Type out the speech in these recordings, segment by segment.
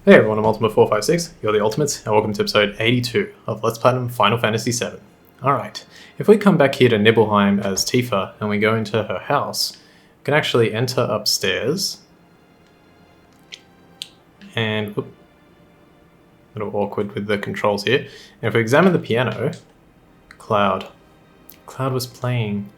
Hey everyone, I'm Ultima456, you're the Ultimates, and welcome to episode 82 of Let's Platinum Final Fantasy VII. Alright, if we come back here to Nibelheim as Tifa and we go into her house, we can actually enter upstairs. And, a little awkward with the controls here. And if we examine the piano, Cloud was playing.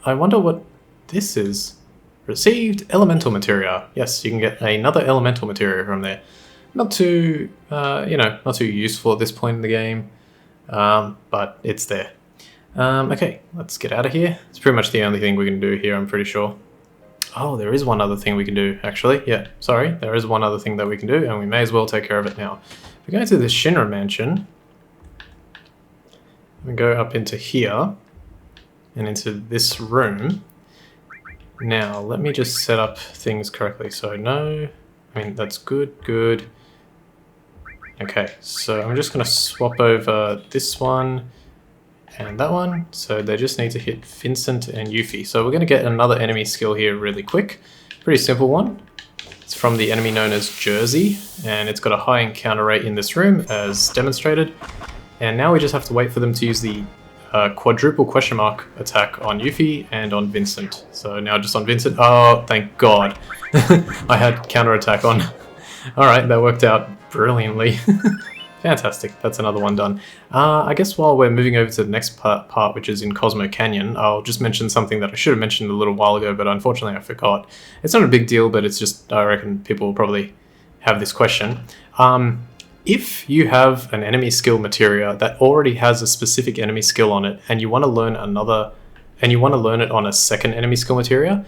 I wonder what this is. Received elemental materia. Yes, you can get another elemental materia from there. Not too, not too useful at this point in the game, but it's there. Okay, let's get out of here. It's pretty much the only thing we can do here, I'm pretty sure. Oh, there is one other thing we can do, actually. Yeah, sorry, there is one other thing that we can do, and we may as well take care of it now. We go to the Shinra Mansion. We go up into here, and into this room. Now, let me just set up things correctly. So no, I mean, that's good. Okay, so I'm just going to swap over this one and that one. So they just need to hit Vincent and Yuffie. So we're going to get another enemy skill here really quick. Pretty simple one. It's from the enemy known as Jersey, and it's got a high encounter rate in this room as demonstrated. And now we just have to wait for them to use the quadruple question mark attack on Yuffie and on Vincent. So now just on Vincent. Oh, thank God. I had counterattack on. Alright, that worked out brilliantly. Fantastic, that's another one done. I guess while we're moving over to the next part, which is in Cosmo Canyon, I'll just mention something that I should have mentioned a little while ago, but unfortunately I forgot. It's not a big deal, but it's just, I reckon people will probably have this question. If you have an enemy skill materia that already has a specific enemy skill on it, and you want to learn another, and you want to learn it on a second enemy skill materia,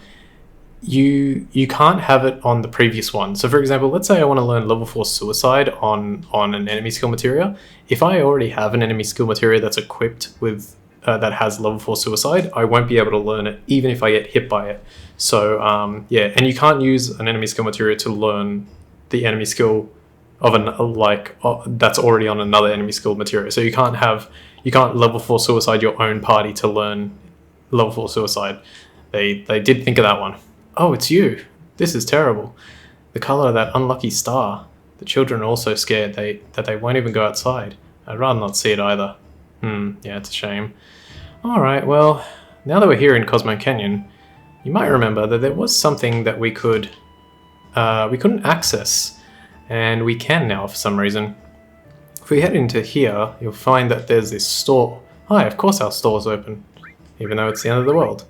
you can't have it on the previous one. So for example, let's say I want to learn level 4 suicide on an enemy skill materia. If I already have an enemy skill materia that's equipped with that has level 4 suicide, I won't be able to learn it even if I get hit by it. So yeah, and you can't use an enemy skill materia to learn the enemy skill of that's already on another enemy skill materia. So you can't level 4 suicide your own party to learn level 4 suicide. They did think of that one. Oh, it's you. This is terrible. The color of that unlucky star. The children are also scared that they won't even go outside. I'd rather not see it either. Yeah, it's a shame. Alright, well, now that we're here in Cosmo Canyon, you might remember that there was something that we couldn't access. And we can now for some reason. If we head into here, you'll find that there's this store. Hi, of course our store's open, even though it's the end of the world.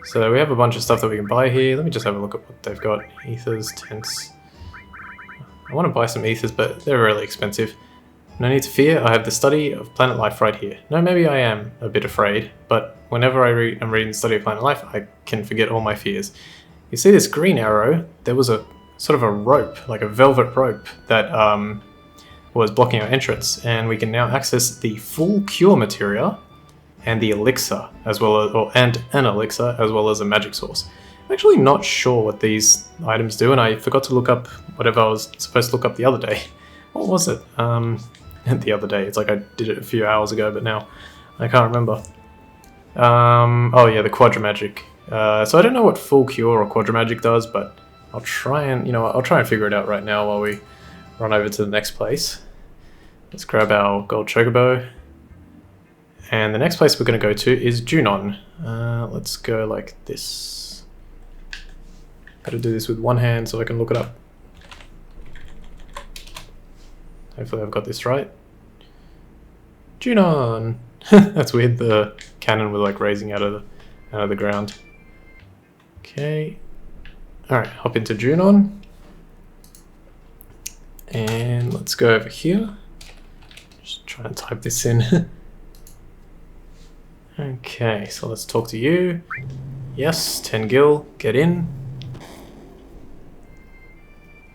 So we have a bunch of stuff that we can buy here. Let me just have a look at what they've got. Ethers, tents. I want to buy some ethers, but they're really expensive. No need to fear, I have the study of planet life right here. No, maybe I am a bit afraid, but whenever I'm reading the study of planet life, I can forget all my fears. You see this green arrow? There was a sort of a rope, like a velvet rope, that was blocking our entrance, and we can now access the full cure materia and the elixir, as well as, and an elixir, as well as a magic source. I'm actually not sure what these items do, and I forgot to look up whatever I was supposed to look up the other day. What was it? The other day, it's like I did it a few hours ago, but now I can't remember. Oh yeah, the Quadra Magic. So I don't know what full cure or Quadra Magic does, but I'll try and figure it out right now while we run over to the next place. Let's grab our gold chocobo. And the next place we're going to go to is Junon. Let's go like this. Gotta do this with one hand so I can look it up. Hopefully I've got this right. Junon! That's weird, the cannon was like raising out of the ground. Okay. Alright, hop into Junon. And let's go over here. Just try and type this in. Okay, so let's talk to you. Yes, 10 gil, get in.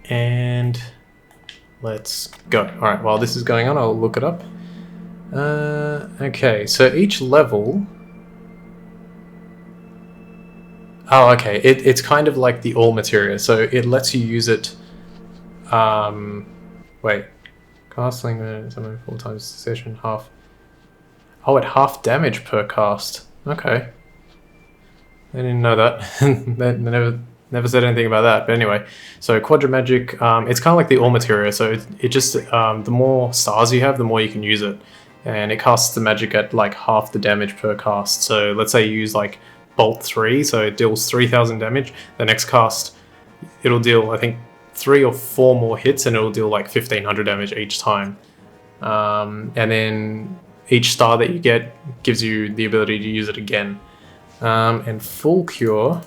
And let's go. Alright, while this is going on, I'll look it up. Okay, so each level... Oh, okay. It's kind of like the all materia, so it lets you use it. Wait, casting something 4 times session, half. Oh, at half damage per cast. Okay, I didn't know that. They never Never said anything about that. But anyway, so Quadra Magic, it's kind of like the All Materia. So it just, the more stars you have, the more you can use it. And it casts the magic at like half the damage per cast. So let's say you use like Bolt 3, so it deals 3,000 damage. The next cast, it'll deal, I think, 3 or 4 more hits, and it'll deal like 1,500 damage each time. And then each star that you get gives you the ability to use it again. And Full Cure,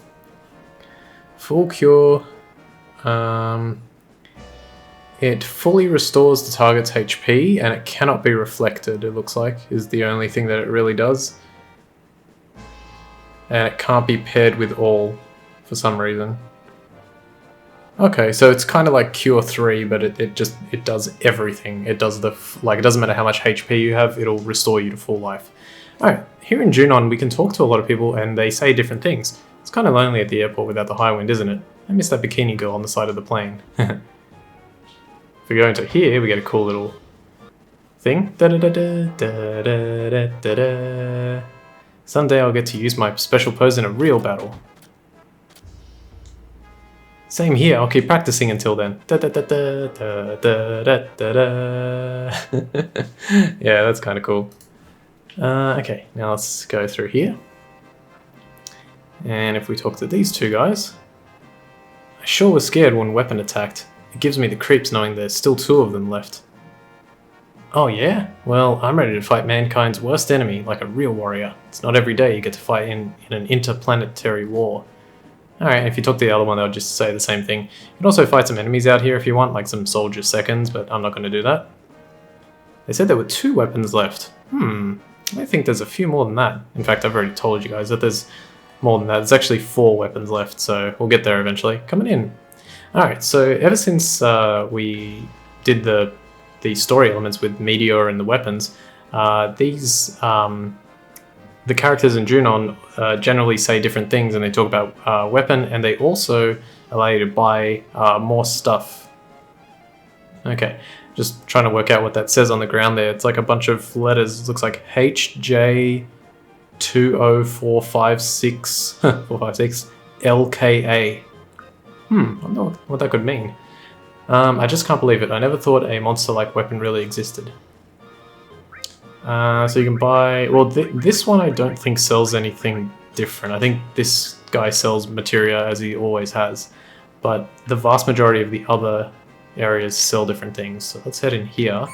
it fully restores the target's HP, and it cannot be reflected, it looks like, is the only thing that it really does. And it can't be paired with all for some reason. Okay, so it's kind of like Cure 3, but it does everything. It does it doesn't matter how much HP you have, it'll restore you to full life. Alright, here in Junon we can talk to a lot of people and they say different things. It's kind of lonely at the airport without the high wind, isn't it? I miss that bikini girl on the side of the plane. If we go into here, we get a cool little thing. Someday I'll get to use my special pose in a real battle. Same here, I'll keep practicing until then. Yeah, that's kind of cool. Okay, now let's go through here. And if we talk to these two guys... I sure was scared when Weapon attacked. It gives me the creeps knowing there's still 2 of them left. Oh yeah? Well, I'm ready to fight mankind's worst enemy, like a real warrior. It's not every day you get to fight in an interplanetary war. Alright, if you talk to the other one, they'll just say the same thing. You can also fight some enemies out here if you want, like some soldier seconds, but I'm not going to do that. They said there were 2 weapons left. I think there's a few more than that. In fact, I've already told you guys that there's more than that. There's actually 4 weapons left, so we'll get there eventually. Coming in. Alright, so ever since we did the story elements with Meteor and the weapons, the characters in Junon generally say different things, and they talk about weapon, and they also allow you to buy more stuff. Okay, just trying to work out what that says on the ground there. It's like a bunch of letters. It looks like HJ20456 456 LKA. I wonder what that could mean. I just can't believe it. I never thought a monster-like weapon really existed. So you can buy... Well, this one I don't think sells anything different. I think this guy sells materia as he always has. But the vast majority of the other areas sell different things. So let's head in here.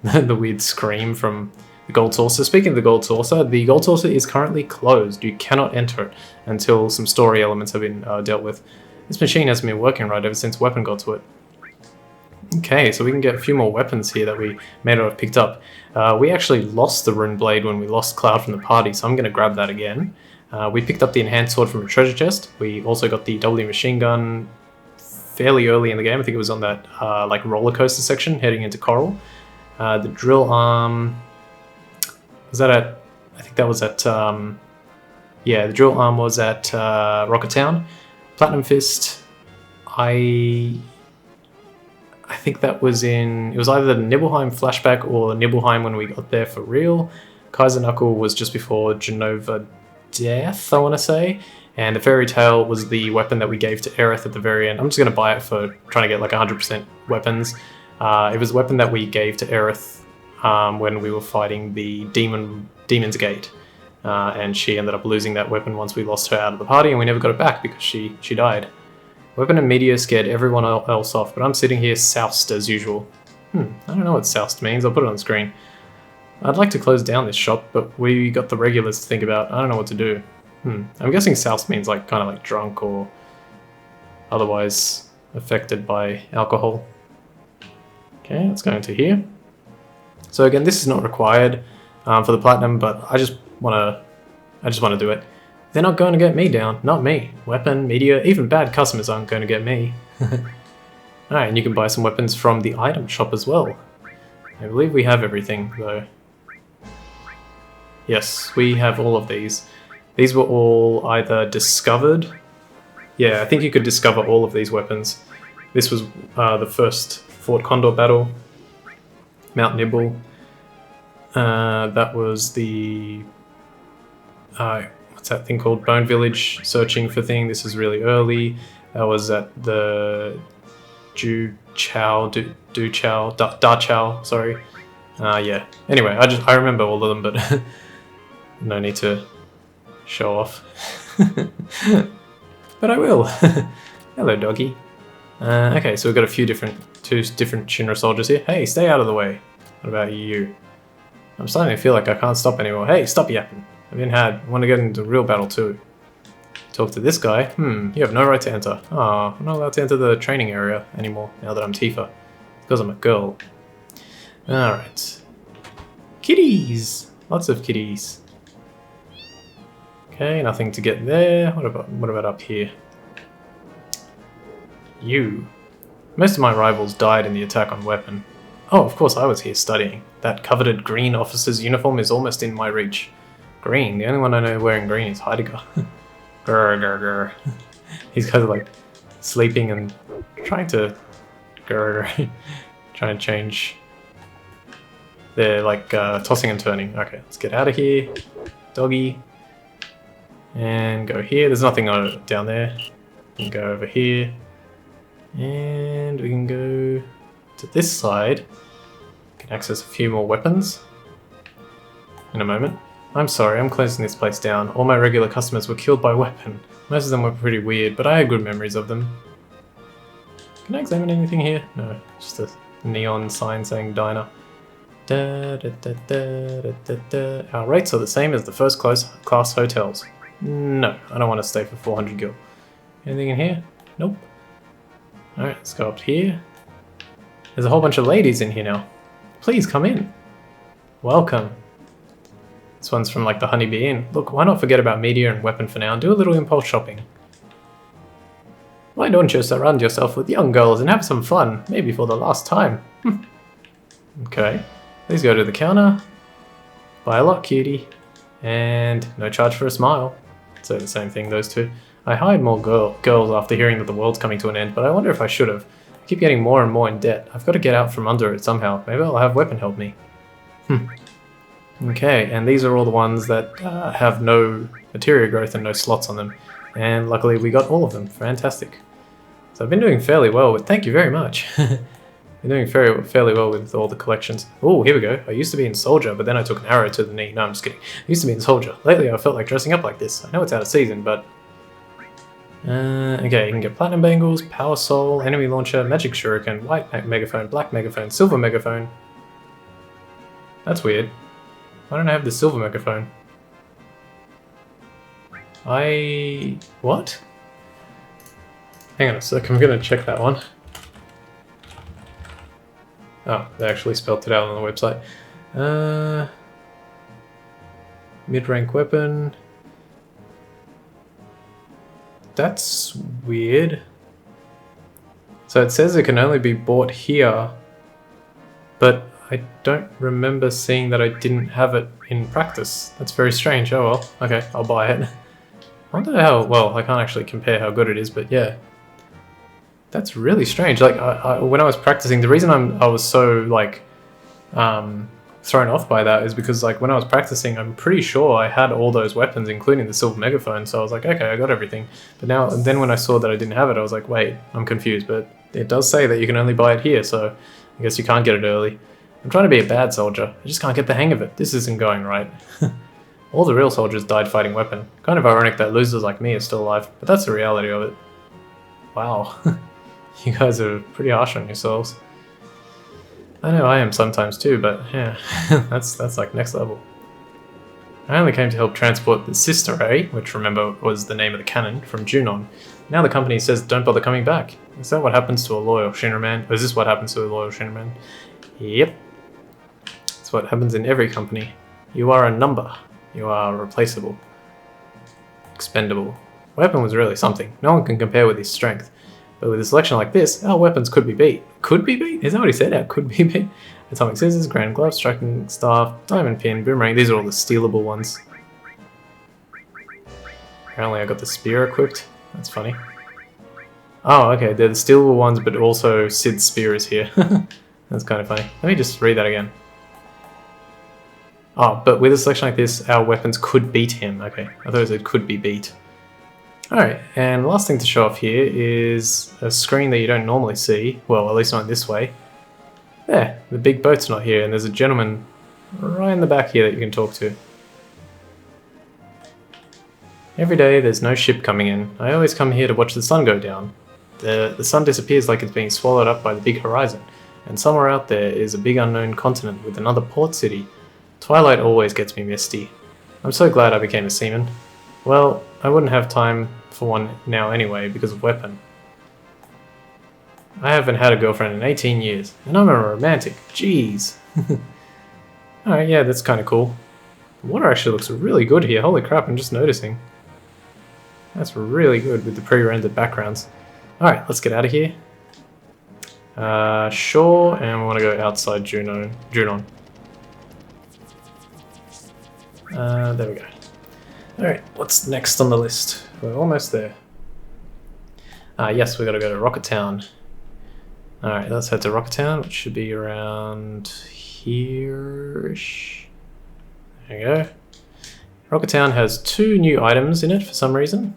The weird scream from the Gold Saucer. Speaking of the Gold Saucer is currently closed. You cannot enter it until some story elements have been dealt with. This machine hasn't been working right ever since Weapon got to it. Okay, so we can get a few more weapons here that we may not have picked up. We actually lost the Rune Blade when we lost Cloud from the party, so I'm going to grab that again. We picked up the Enhanced Sword from a treasure chest. We also got the W machine gun fairly early in the game. I think it was on that like roller coaster section heading into Coral. The drill arm... Was that at... I think that was at... yeah, the drill arm was at Rocket Town. Platinum Fist... I think that was in... It was either the Nibelheim flashback or Nibelheim when we got there for real. Kaiser Knuckle was just before Genova Death, I want to say. And the Fairy Tail was the weapon that we gave to Aerith at the very end. I'm just going to buy it for trying to get like 100% weapons. It was a weapon that we gave to Aerith when we were fighting the Demon's Gate. And she ended up losing that weapon once we lost her out of the party, and we never got it back because she died. Weapon and Meteor scared everyone else off, but I'm sitting here soused as usual. I don't know what soused means. I'll put it on the screen. I'd like to close down this shop, but we got the regulars to think about. I don't know what to do. I'm guessing soused means like kind of like drunk or otherwise affected by alcohol. Okay, let's go into here. So again, this is not required for the platinum, but I just want to do it. They're not going to get me down, not me. Weapon, Meteor, even bad customers aren't going to get me. Alright, and you can buy some weapons from the item shop as well. I believe we have everything, though. Yes, we have all of these. These were all either discovered... Yeah, I think you could discover all of these weapons. This was the first Fort Condor battle. Mount Nibble. That was the... what's what's that thing called? Bone Village searching for thing. This is really early. That was at the Da Chow, sorry. Yeah. Anyway, I remember all of them, but no need to show off. But I will. Hello, doggy. Okay, so we've got two different Shinra soldiers here. Hey, stay out of the way. What about you? I'm starting to feel like I can't stop anymore. Hey, stop yapping. I've been had. I want to get into real battle too. Talk to this guy. You have no right to enter. Oh, I'm not allowed to enter the training area anymore now that I'm Tifa. Because I'm a girl. Alright. Kitties! Lots of kitties. Okay, nothing to get there. What about up here? You. Most of my rivals died in the attack on Weapon. Oh, of course I was here studying. That coveted green officer's uniform is almost in my reach. Green? The only one I know wearing green is Heidegger. Grr, grr, grr. He's kind of like sleeping and trying to... Grr, trying to change... They're like tossing and turning. Okay, let's get out of here. Doggy. And go here. There's nothing down there. We can go over here. And we can go to this side. We can access a few more weapons in a moment. I'm sorry, I'm closing this place down. All my regular customers were killed by Weapon. Most of them were pretty weird, but I had good memories of them. Can I examine anything here? No, just a neon sign saying diner. Our rates are the same as the first class hotels. No, I don't want to stay for 400 gil. Anything in here? Nope. Alright, let's go up here. There's a whole bunch of ladies in here now. Please come in. Welcome. This one's from like the Honeybee Inn. Look, why not forget about media and Weapon for now and do a little impulse shopping? Why don't you surround yourself with young girls and have some fun? Maybe for the last time. Okay. Please go to the counter. Buy a lot, cutie. And no charge for a smile. So the same thing, those two. I hired more girls after hearing that the world's coming to an end, but I wonder if I should have. I keep getting more and more in debt. I've got to get out from under it somehow. Maybe I'll have Weapon help me. Okay, and these are all the ones that have no materia growth and no slots on them. And luckily we got all of them. Fantastic. So I've been doing fairly well with... Thank you very much. Been doing fairly well with all the collections. Oh, here we go. I used to be in Soldier, but then I took an arrow to the knee. No, I'm just kidding. I used to be in Soldier. Lately I felt like dressing up like this. I know it's out of season, but... okay, you can get Platinum Bangles, Power Soul, Enemy Launcher, Magic Shuriken, White Megaphone, Black Megaphone, Silver Megaphone. That's weird. Why don't I have the Silver Megaphone? What? Hang on a sec, I'm gonna check that one. Oh, they actually spelled it out on the website. Mid-rank weapon. That's weird. So it says it can only be bought here, but I don't remember seeing that I didn't have it in practice. That's very strange. Oh well, okay, I'll buy it. I wonder how, well, I can't actually compare how good it is, but yeah. That's really strange. Like, when I was practicing, the reason I was so, like, thrown off by that is because, like, when I was practicing, I'm pretty sure I had all those weapons, including the Silver Megaphone, so I was like, okay, I got everything. But now, and then when I saw that I didn't have it, I was like, wait, I'm confused, but it does say that you can only buy it here, so I guess you can't get it early. I'm trying to be a bad soldier. I just can't get the hang of it. This isn't going right. All the real soldiers died fighting Weapon. Kind of ironic that losers like me are still alive, but that's the reality of it. Wow. You guys are pretty harsh on yourselves. I know I am sometimes too, but yeah, that's like next level. I only came to help transport the Sister Ray, which remember was the name of the cannon, from Junon. Now the company says don't bother coming back. Is that what happens to a loyal Shinra man? Or is this what happens to a loyal Shinra man? Yep. That's what happens in every company. You are a number. You are replaceable. Expendable. Weapon was really something. No one can compare with his strength. But with a selection like this, our weapons could be beat. Could be beat? Is that what he said? Our could be beat? Atomic Scissors, Grand Glove, Striking Staff, Diamond Pin, Boomerang. These are all the stealable ones. Apparently I got the spear equipped. That's funny. Oh, okay. They're the stealable ones, but also Sid's spear is here. That's kind of funny. Let me just read that again. Oh, but with a selection like this, our weapons could beat him. Okay, I thought it could be beat. Alright, and the last thing to show off here is a screen that you don't normally see. Well, at least not this way. There, the big boat's not here, and there's a gentleman right in the back here that you can talk to. Every day there's no ship coming in. I always come here to watch the sun go down. The sun disappears like it's being swallowed up by the big horizon, and somewhere out there is a big unknown continent with another port city. Twilight always gets me misty. I'm so glad I became a seaman. Well, I wouldn't have time for one now anyway because of weapon. I haven't had a girlfriend in 18 years, and I'm a romantic. Jeez. Alright, yeah, that's kind of cool. The water actually looks really good here. Holy crap, I'm just noticing. That's really good with the pre-rendered backgrounds. Alright, let's get out of here. Sure, and we want to go outside Junon. There we go. Alright, what's next on the list? We're almost there. Yes, we gotta go to Rocket Town. Alright, let's head to Rocket Town, which should be around here-ish. There you go. Rocket Town has 2 new items in it for some reason.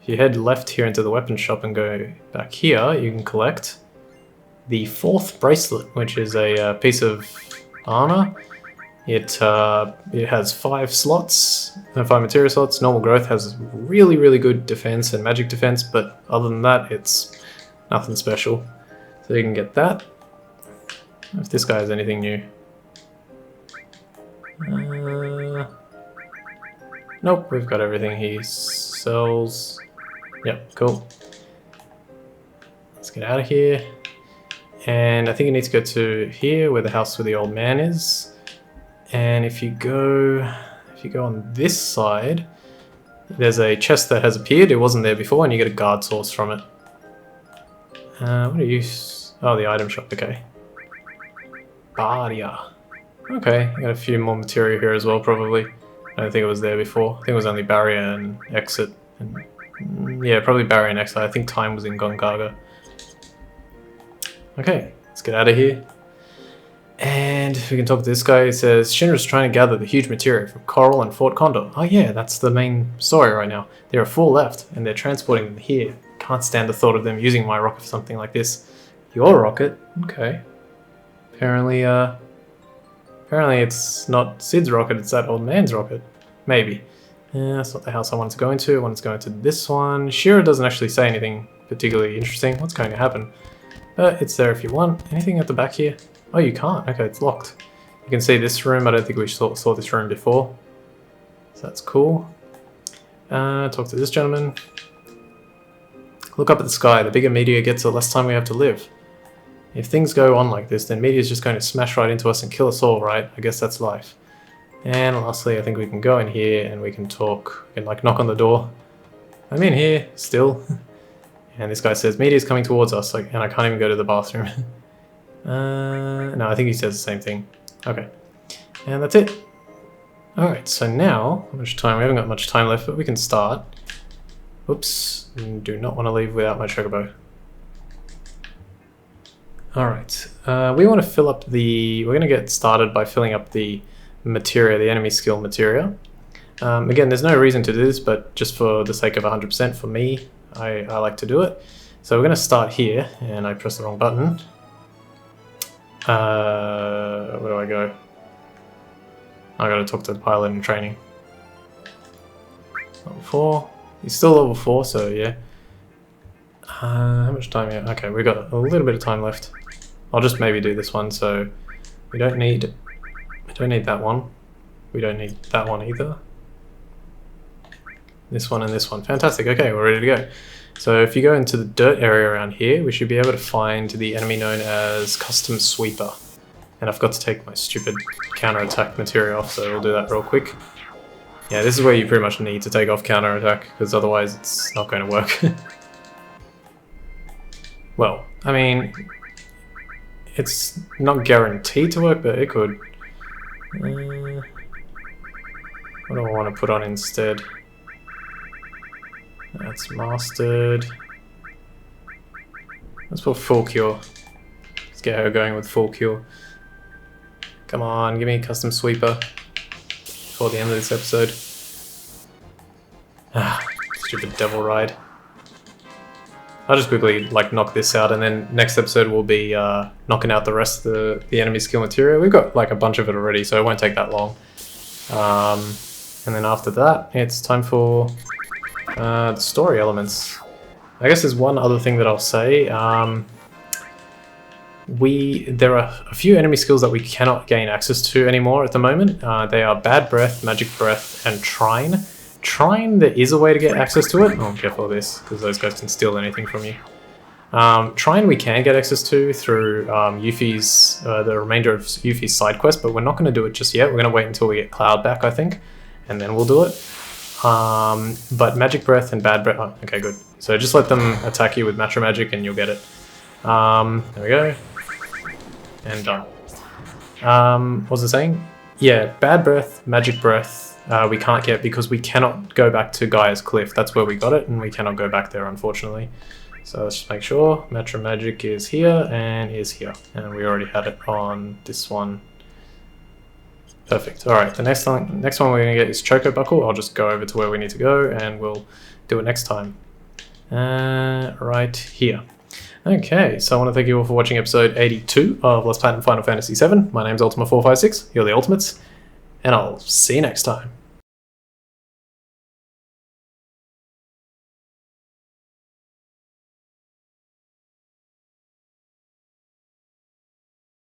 If you head left here into the weapon shop and go back here, you can collect the 4th bracelet, which is a piece of armor. It has 5 slots, 5 material slots. Normal growth has really, really good defense and magic defense, but other than that, it's nothing special. So you can get that. If this guy has anything new. Nope, we've got everything he sells. Yep, cool. Let's get out of here. And I think you need to go to here where the house where the old man is. And if you go on this side, there's a chest that has appeared. It wasn't there before, and you get a guard source from it. What do you? Oh, the item shop. Okay. Bardia. Okay, I got a few more material here as well, probably. I don't think it was there before. I think it was only barrier and exit. And, yeah, probably barrier and exit. I think time was in Gongaga. Okay, let's get out of here. And we can talk to this guy. He says, Shinra's trying to gather the huge material from Coral and Fort Condor. Oh yeah, that's the main story right now. There are 4 left, and they're transporting them here. Can't stand the thought of them using my rocket for something like this. Your rocket? Okay. Apparently it's not Sid's rocket, it's that old man's rocket. Maybe. Yeah, that's not the house I wanted to go into. I wanted to go into this one. Shira doesn't actually say anything particularly interesting. What's going to happen? It's there if you want. Anything at the back here? Oh, you can't. Okay, it's locked. You can see this room. I don't think we saw this room before. So that's cool. Talk to this gentleman. Look up at the sky. The bigger meteor gets, the less time we have to live. If things go on like this, then meteor's just going to smash right into us and kill us all, right? I guess that's life. And lastly, I think we can go in here and we can talk. We can like knock on the door. I'm in here still. And this guy says, meteor's coming towards us, like, and I can't even go to the bathroom. No, I think he says the same thing. Okay. And that's it. Alright, so now, how much time? We haven't got much time left, but we can start. Oops. Do not want to leave without my chocobo. Alright, we want to fill up the... We're going to get started by filling up the materia, the enemy skill materia. Again, there's no reason to do this, but just for the sake of 100% for me, I like to do it. So we're going to start here, and I pressed the wrong button. Where do I go? I gotta talk to the pilot in training. Level 4. He's still level 4, so yeah. How much time here? Okay, we've got a little bit of time left. I'll just maybe do this one, so we don't need that one. We don't need that one either. This one and this one. Fantastic, okay, we're ready to go. So if you go into the dirt area around here, we should be able to find the enemy known as Custom Sweeper. And I forgot to take my stupid counter-attack material off, so we'll do that real quick. Yeah, this is where you pretty much need to take off counter-attack, because otherwise it's not going to work. Well, I mean, it's not guaranteed to work, but it could. What do I want to put on instead? That's mastered. Let's put full cure. Let's get her going with full cure. Come on, give me a custom sweeper. before the end of this episode. Ah, stupid devil ride. I'll just quickly like knock this out, and then next episode will be knocking out the rest of the enemy skill material. We've got like a bunch of it already, so it won't take that long. And then after that, it's time for the story elements. I guess there's one other thing that I'll say. There are a few enemy skills that we cannot gain access to anymore at the moment. They are Bad Breath, Magic Breath, and Trine. Trine, there is a way to get access to it. Oh, careful of this, because those guys can steal anything from you. Trine we can get access to through Yuffie's, the remainder of Yuffie's side quest, but we're not going to do it just yet. We're going to wait until we get Cloud back, I think, and then we'll do it. But Magic Breath and Bad Breath... Oh, okay, good. So just let them attack you with Quadra Magic and you'll get it. There we go. And done. What was I saying? Yeah, Bad Breath, Magic Breath, we can't get because we cannot go back to Gaea's Cliff. That's where we got it, and we cannot go back there, unfortunately. So let's just make sure Quadra Magic is here and is here. And we already had it on this one. Perfect. Alright, the next one we're going to get is Choco Buckle. I'll just go over to where we need to go, and we'll do it next time. Right here. Okay, so I want to thank you all for watching episode 82 of Let's Platinum Final Fantasy VII. My name's Ultima456, you're the Ultimates, and I'll see you next time.